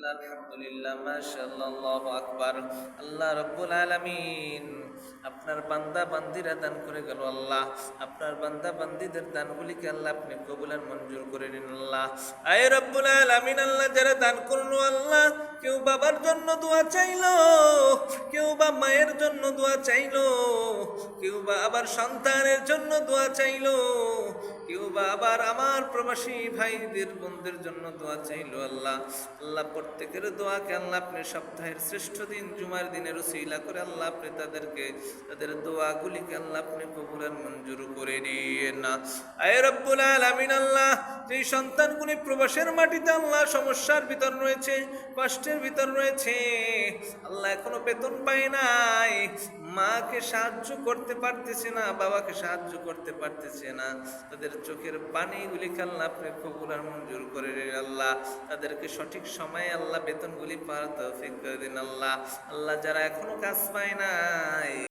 আলহামদুলিল্লাহ, মাশাআল্লাহ, আল্লাহু আকবার। আল্লাহ রাব্বুল আলামিন আপনার বান্দা বান্দিরা দান করে গেল আল্লাহ, আপনার বান্দা বান্দিদের দানগুলিকে আল্লাহ আপনি কবুল আর মঞ্জুর করে নিন আল্লাহ। আয় রব্বুল আলামিন, আল্লাহ যারা দান করলো আল্লাহ, কেউ বাবার জন্য দোয়া চাইলো, কেউ বা মায়ের জন্য দোয়া চাইলো, কেউ বা আবার সন্তানের জন্য দোয়া চাইলো, কেউ বা আবার আমার প্রবাসী ভাইদের বোনদের জন্য দোয়া চাইলো আল্লাহ। আল্লাহ প্রত্যেকের দোয়াকে আল্লাহ আপনি সপ্তাহের শ্রেষ্ঠ দিন জুমার দিনের উসিলা করে আল্লাহ আপনি তাদের দোয়াগুলিকে আল্লাহ আপনি কবুল আর মঞ্জুর করে দিয়েন না। আয় রব্বুল আলামিন, আল্লাহ যেই সন্তানগুলি প্রবাসের মাটিতে আল্লাহ সমস্যার ভিতর রয়েছে, কষ্টের ভিতর রয়েছে আল্লাহ, এখনো বেতন পায় নাই, মাকে সাহায্য করতে পারতেছে না, বাবাকে সাহায্য করতে পারতেছে না, তাদের চোখের পানিগুলিকে আল্লাহ আপনি কবুল আর মঞ্জুর করে দিন আল্লাহ। তাদেরকে সঠিক সময়ে আল্লাহ বেতনগুলি পাওয়ার তৌফিক করে দিন আল্লাহ। আল্লাহ যারা এখনো কাজ পায় নাই